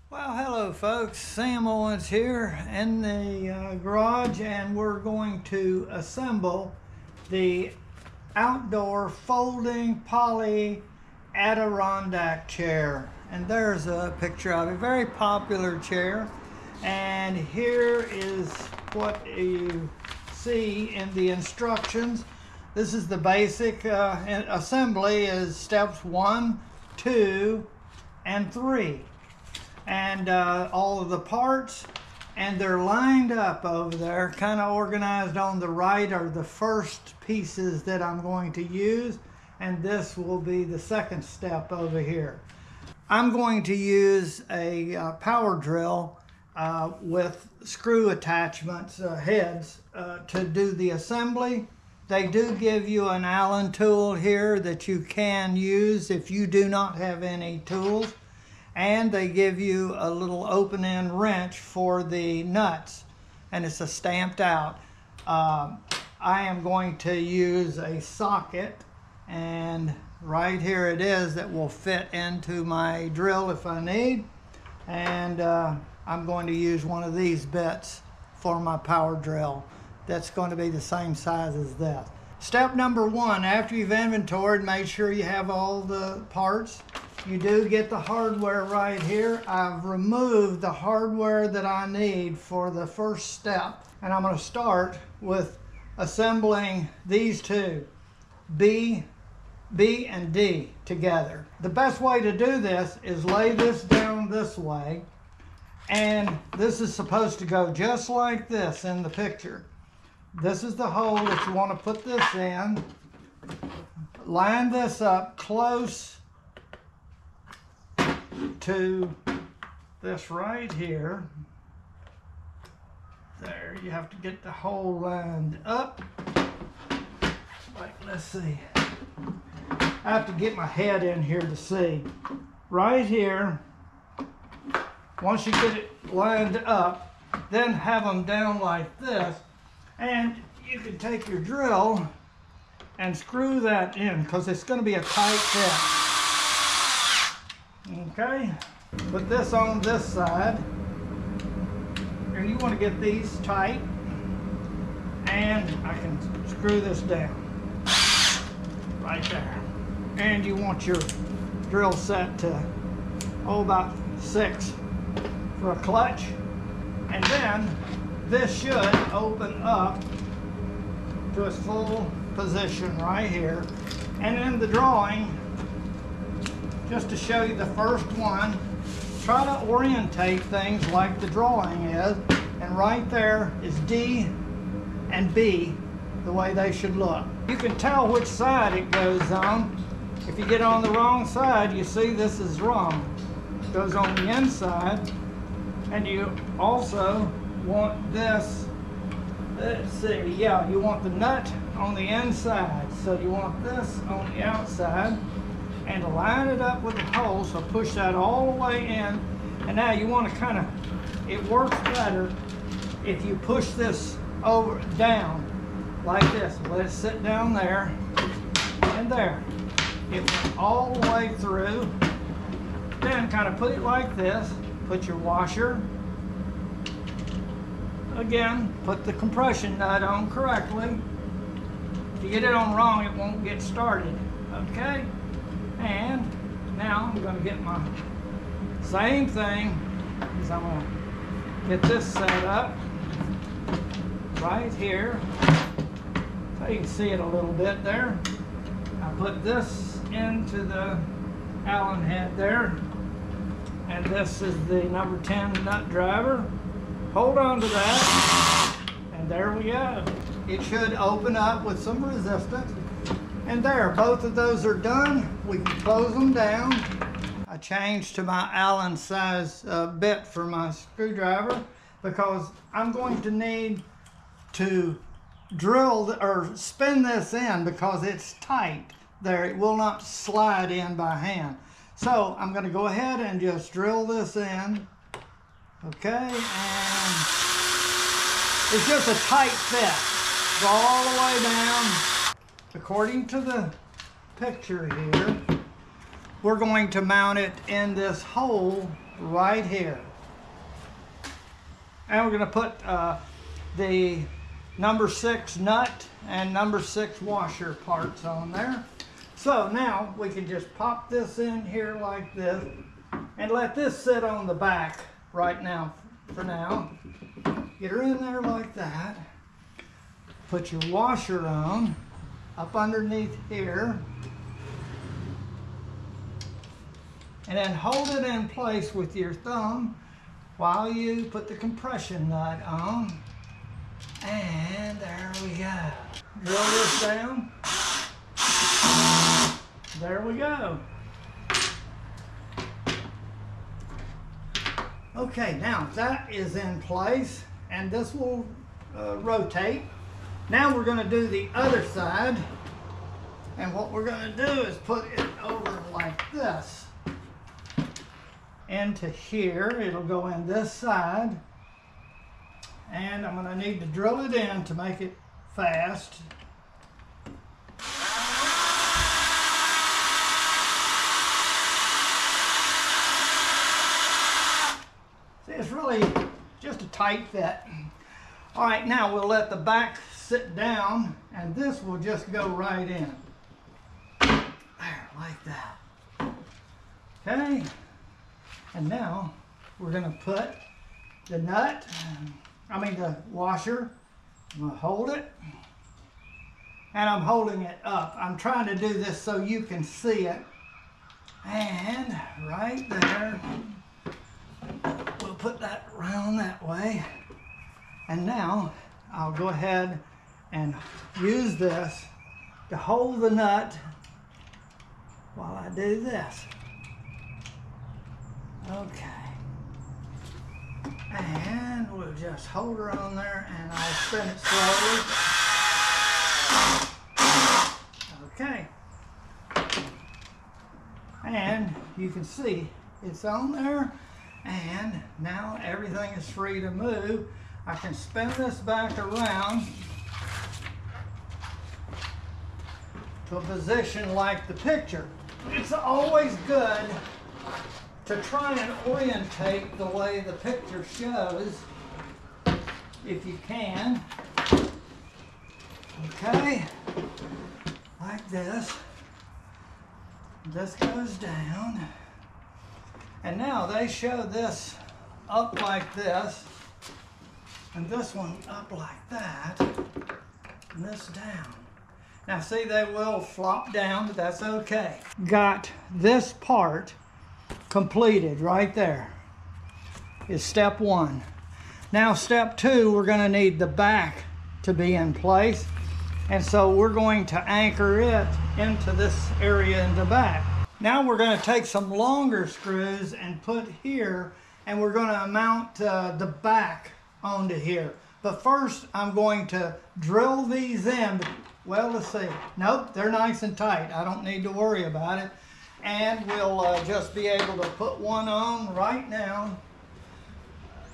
Well, hello folks, Sam Owens here in the garage, and we're going to assemble the outdoor folding poly Adirondack chair. And there's a picture of a very popular chair, and here is what you see in the instructions. This is the basic assembly is steps 1, 2, and 3. And all of the parts, and they're lined up over there, kind of organized. On the right are the first pieces that I'm going to use, and this will be the second step over here. I'm going to use a power drill with screw attachments, heads, to do the assembly. They do give you an Allen tool here that you can use if you do not have any tools. And they give you a little open-end wrench for the nuts, and it's a stamped out. I am going to use a socket, and right here it is, that will fit into my drill if I need. And I'm going to use one of these bits for my power drill. That's going to be the same size as this. Step number 1, after you've inventoried, make sure you have all the parts. You do get the hardware right here. I've removed the hardware that I need for the first step. And I'm going to start with assembling these two, B and D, together. The best way to do this is lay this down this way. And this is supposed to go just like this in the picture. This is the hole that you want to put this in. Line this up close to this right here. There, you have to get the hole lined up. Like, let's see. I have to get my head in here to see. Right here, once you get it lined up, then have them down like this, and you can take your drill and screw that in, because it's going to be a tight fit. Okay, put this on this side, and you want to get these tight, and I can screw this down right there. And you want your drill set to, about 6 for a clutch, and then this should open up to its full position right here. And in the drawing, just to show you the first one, try to orientate things like the drawing is, and right there is D and B, the way they should look. You can tell which side it goes on. If you get on the wrong side, you see this is wrong. It goes on the inside, and you also want this, let's see, yeah, you want the nut on the inside, so you want this on the outside, and line it up with the hole, so push that all the way in. And now you want to kind of, it works better if you push this over, down, like this. Let it sit down there, and there. It went all the way through. Then kind of put it like this, put your washer. Again, put the compression nut on correctly. If you get it on wrong, it won't get started, okay? And now I'm going to get my same thing, is I'm going to get this set up right here, so you can see it a little bit there. I put this into the Allen head there, and this is the number 10 nut driver. Hold on to that, and there we go. It should open up with some resistance. And there, both of those are done. We can close them down. I changed to my Allen size bit for my screwdriver, because I'm going to need to drill or spin this in, because it's tight there. It will not slide in by hand. So I'm going to go ahead and just drill this in. Okay, and it's just a tight fit. Go all the way down. According to the picture here, we're going to mount it in this hole right here. And we're going to put the number 6 nut and number 6 washer parts on there. So now we can just pop this in here like this and let this sit on the back right now for now. Get her in there like that. Put your washer on up underneath here. And then hold it in place with your thumb while you put the compression nut on. And there we go. Drill this down. There we go. Okay, now that is in place, and this will rotate. Now we're going to do the other side, and what we're going to do is put it over like this into here. It'll go in this side, and I'm going to need to drill it in to make it fast. See, it's really just a tight fit. All right, now we'll let the back sit down, and this will just go right in. There, like that. Okay. And now we're going to put the nut, the washer. I'm going to hold it, and I'm holding it up. I'm trying to do this so you can see it. And right there, we'll put that around that way. And now I'll go ahead and use this to hold the nut while I do this. Okay, and we'll just hold her on there, and I'll spin it slowly. Okay, and you can see it's on there, and now everything is free to move. I can spin this back around to a position like the picture. It's always good to try and orientate the way the picture shows, if you can. Okay, like this. This goes down. And now they show this up like this, and this one up like that, and this down. Now see, they will flop down, but that's okay. Got this part completed right there is step 1. Now step 2, we're going to need the back to be in place, and so we're going to anchor it into this area in the back. Now we're going to take some longer screws and put here, and we're going to mount the back onto here. But first I'm going to drill these in. Well, let's see. Nope, they're nice and tight. I don't need to worry about it. And we'll just be able to put one on right now.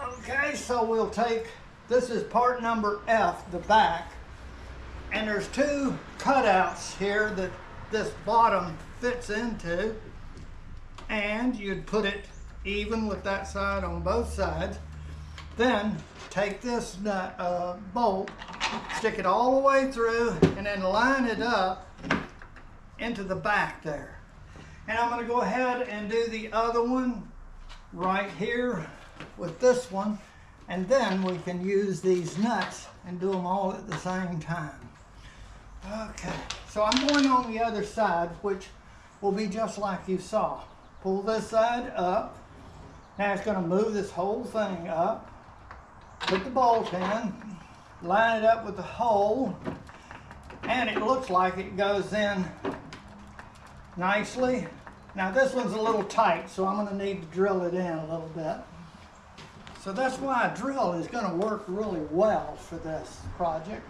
Okay, so we'll take, this is part number F, the back. And there's 2 cutouts here that this bottom fits into. And you'd put it even with that side on both sides. Then take this bolt, stick it all the way through, and then line it up into the back there. And I'm going to go ahead and do the other one right here with this one, and then we can use these nuts and do them all at the same time. Okay, so I'm going on the other side, which will be just like you saw. Pull this side up. Now it's going to move this whole thing up. Put the bolt in, line it up with the hole, and it looks like it goes in nicely. Now this one's a little tight, so I'm going to need to drill it in a little bit. So that's why a drill is going to work really well for this project.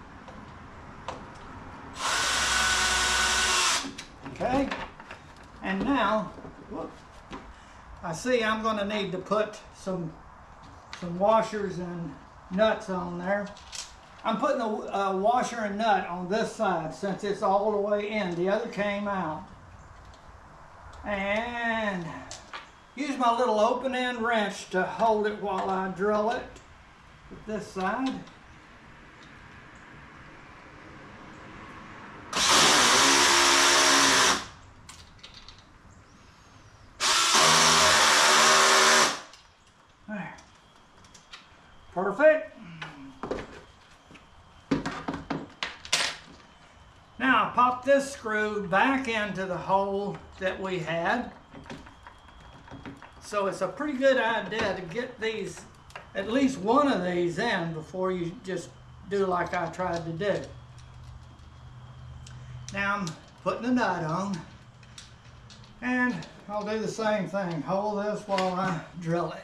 Okay, and now, whoop, I see I'm going to need to put some washers and nuts on there. I'm putting a washer and nut on this side since it's all the way in. The other came out. And use my little open end wrench to hold it while I drill it with this side. There. Perfect. Now pop this screw back into the hole that we had. So it's a pretty good idea to get these, at least one of these in before you just do like I tried to do. Now I'm putting the nut on, and I'll do the same thing. Hold this while I drill it.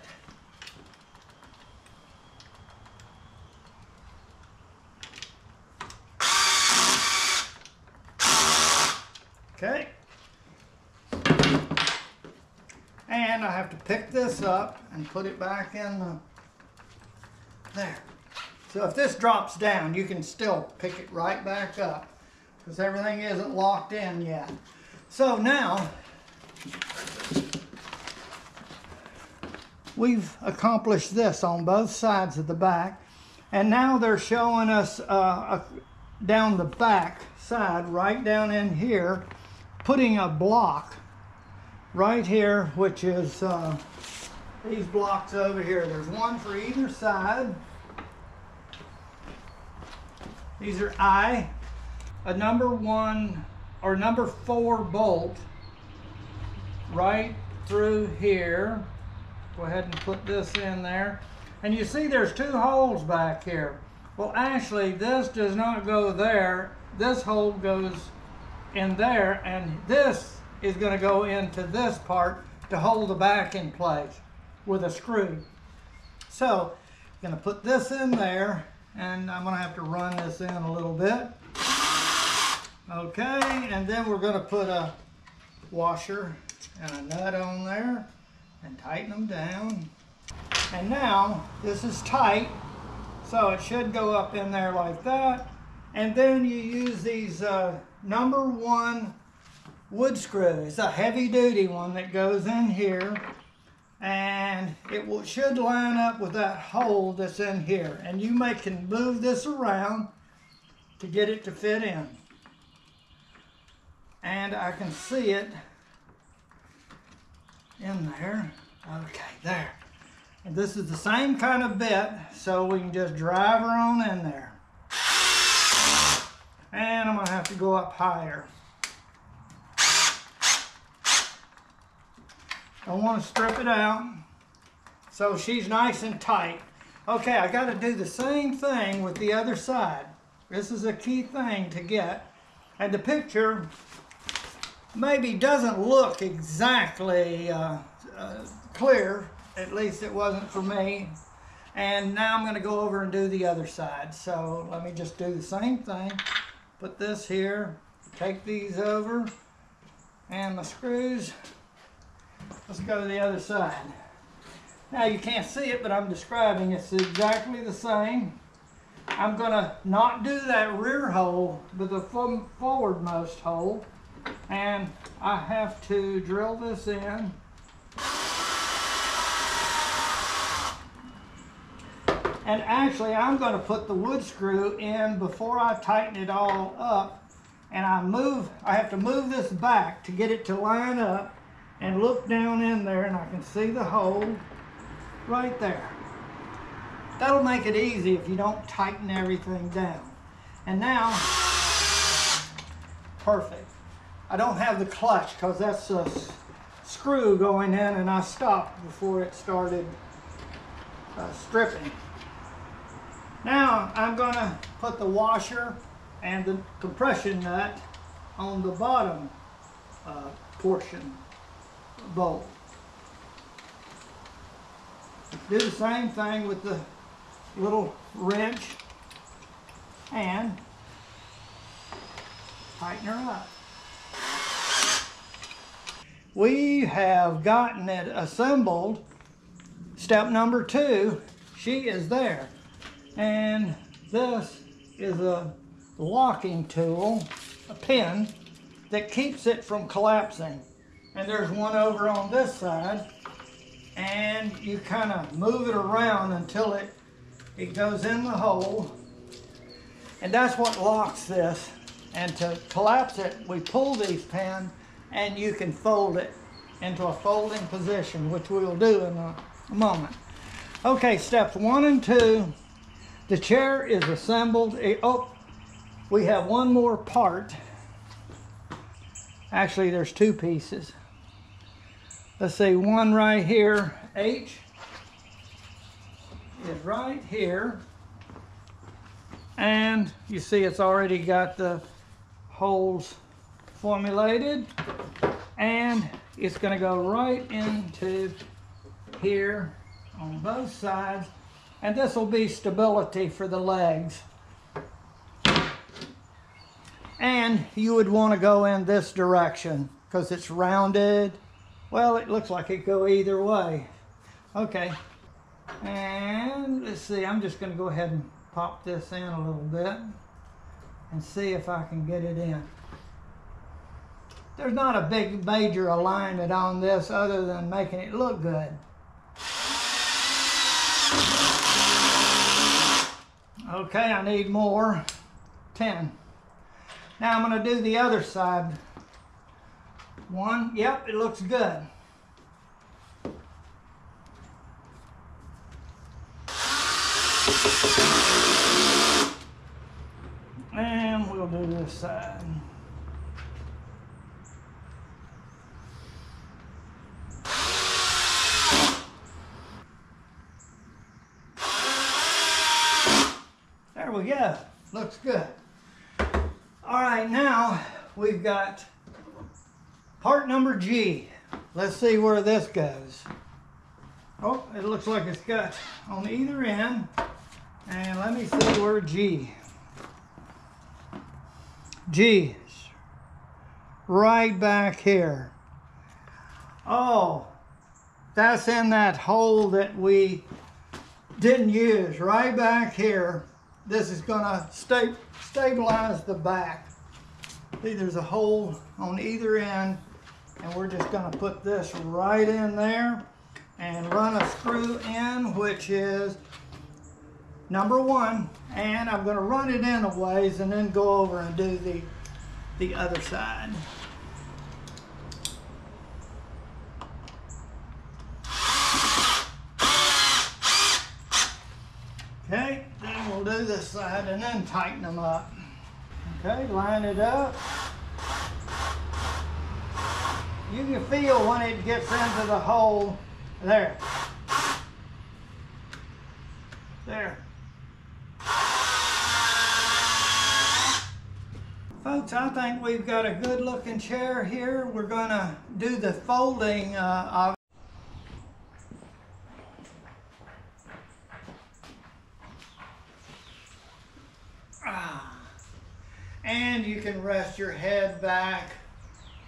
Okay. And I have to pick this up and put it back in the, there. So if this drops down, you can still pick it right back up because everything isn't locked in yet. So now, we've accomplished this on both sides of the back, and now they're showing us down the back side, right down in here, putting a block right here, which is these blocks over here. There's one for either side. These are a number 1 or number 4 bolt right through here. Go ahead and put this in there. And you see there's 2 holes back here. Well, actually, this does not go there. This hole goes in there, and this is going to go into this part to hold the back in place with a screw. So I'm going to put this in there, and I'm going to have to run this in a little bit. Okay, and then we're going to put a washer and a nut on there and tighten them down. And now this is tight, so it should go up in there like that. And then you use these number 1 wood screw. It's a heavy duty one that goes in here, and it should line up with that hole that's in here. And you can move this around to get it to fit in. And I can see it in there. Okay, there. And this is the same kind of bit, so we can just drive her on in there. And I'm going to have to go up higher. I want to strip it out so she's nice and tight. Okay, I got to do the same thing with the other side. This is a key thing to get. And the picture maybe doesn't look exactly clear. At least it wasn't for me. And now I'm going to go over and do the other side. So let me just do the same thing. Put this here, take these over, and my screws. Let's go to the other side. Now you can't see it, but I'm describing it's exactly the same. I'm going to not do that rear hole, but the forwardmost hole. And I have to drill this in. And actually, I'm going to put the wood screw in before I tighten it all up. And I have to move this back to get it to line up and look down in there, and I can see the hole right there. That'll make it easy if you don't tighten everything down. And now, perfect. I don't have the clutch because that's a screw going in, and I stopped before it started stripping. Now I'm going to put the washer and the compression nut on the bottom portion bolt. Do the same thing with the little wrench and tighten her up. We have gotten it assembled. Step number 2, she is there. And this is a locking tool, a pin, that keeps it from collapsing. And there's one over on this side and you kind of move it around until it goes in the hole. And that's what locks this. And to collapse it, we pull these pins and you can fold it into a folding position, which we will do in a moment. Okay, steps 1 and 2. The chair is assembled. We have one more part. Actually, there's 2 pieces. Let's see, one right here. H is right here. And you see it's already got the holes formulated. And it's going to go right into here on both sides. And this will be stability for the legs. And you would want to go in this direction because it's rounded. Well, it looks like it could go either way. Okay. And let's see, I'm just going to go ahead and pop this in a little bit and see if I can get it in. There's not a big major alignment on this other than making it look good. Okay, I need more. 10. Now I'm going to do the other side. 1, yep, it looks good. And we'll do this side. There we go. Looks good. All right, now we've got part number G. Let's see where this goes. Oh, it looks like it's got on either end. And let me see where G is right back here. Oh, that's in that hole that we didn't use, right back here. This is going to stabilize the back. See, there's a hole on either end, and we're just going to put this right in there and run a screw in, which is number 1, and I'm going to run it in a ways and then go over and do the other side. Okay, then we'll do this side and then tighten them up. Okay, line it up. You can feel when it gets into the hole. There. There. Folks, I think we've got a good looking chair here. We're going to do the folding of and you can rest your head back.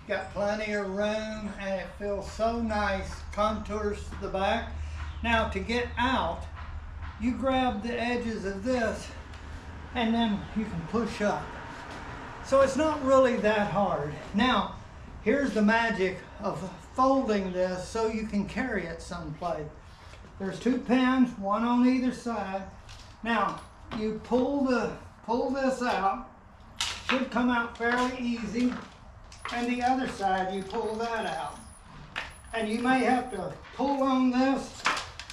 Got plenty of room and it feels so nice. Contours the back. Now to get out, you grab the edges of this and then you can push up. So it's not really that hard. Now, here's the magic of folding this so you can carry it someplace. There's 2 pins, one on either side. Now, you pull this out. Should come out fairly easy. And the other side, you pull that out. And you may have to pull on this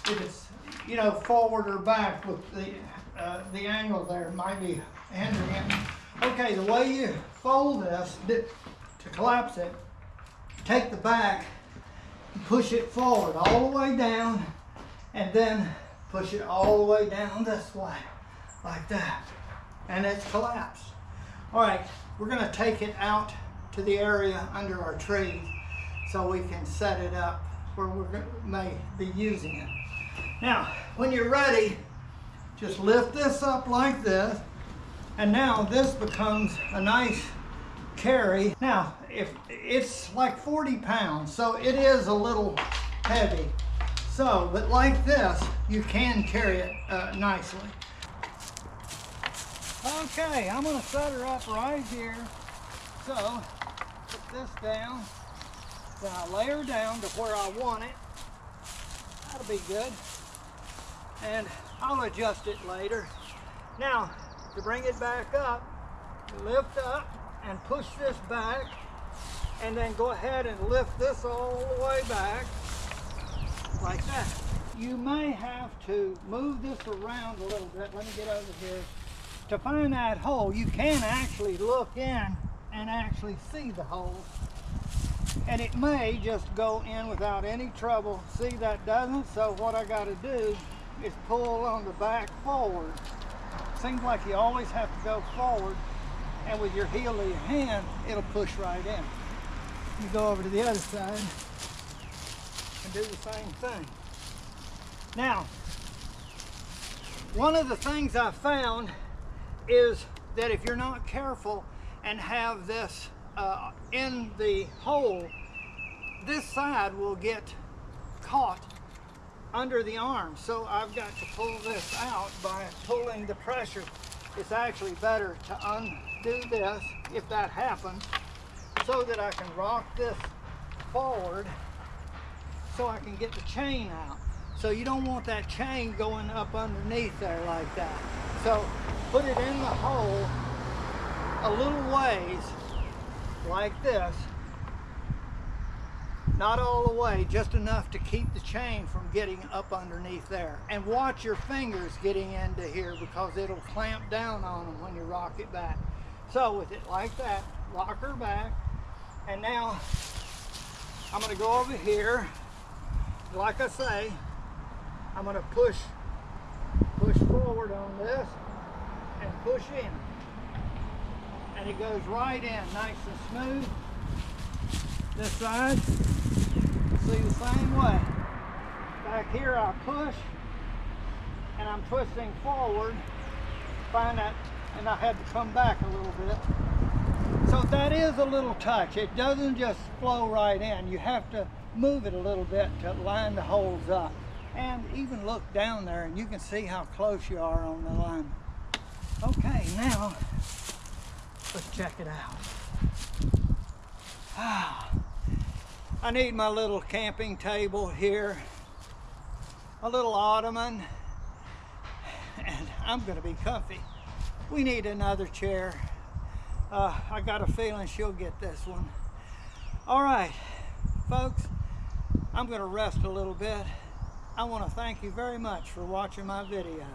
if it's, you know, forward or back with the angle there might be hindering it. Okay, the way you fold this to collapse it, take the back, push it forward all the way down, and then push it all the way down this way, like that. And it's collapsed. All right, we're going to take it out to the area under our tree so we can set it up where we may be using it. Now, when you're ready, just lift this up like this, and now this becomes a nice carry. Now, if it's like 40 pounds, so it is a little heavy. So, but like this, you can carry it nicely. Okay, I'm going to set her up right here. So, put this down. Then I lay her down to where I want it. That'll be good. And I'll adjust it later. Now, to bring it back up, lift up and push this back, and then go ahead and lift this all the way back, like that. You may have to move this around a little bit. Let me get over here. To find that hole, you can actually look in and actually see the hole. And it may just go in without any trouble. See, that doesn't, so what I got to do is pull on the back forward. Seems like you always have to go forward, and with your heel of your hand, it'll push right in. You go over to the other side and do the same thing. Now, one of the things I found is that if you're not careful and have this in the hole, this side will get caught under the arm. So I've got to pull this out by pulling the pressure. It's actually better to undo this if that happens, so that I can rock this forward so I can get the chain out. So you don't want that chain going up underneath there like that. So put it in the hole a little ways like this. Not all the way, just enough to keep the chain from getting up underneath there. And watch your fingers getting into here, because it'll clamp down on them when you rock it back. So with it like that, rock her back. And now I'm going to go over here. Like I say, I'm going to push forward on this and push in. And it goes right in nice and smooth. This side, see, the same way. Back here I push, and I'm twisting forward, find that, and I had to come back a little bit. So that is a little touch. It doesn't just flow right in. You have to move it a little bit to line the holes up. And even look down there and you can see how close you are on the line. Okay, now let's check it out. I need my little camping table here, a little ottoman, and I'm gonna be comfy. We need another chair. I got a feeling she'll get this one. All right, folks, I'm gonna rest a little bit. I want to thank you very much for watching my video.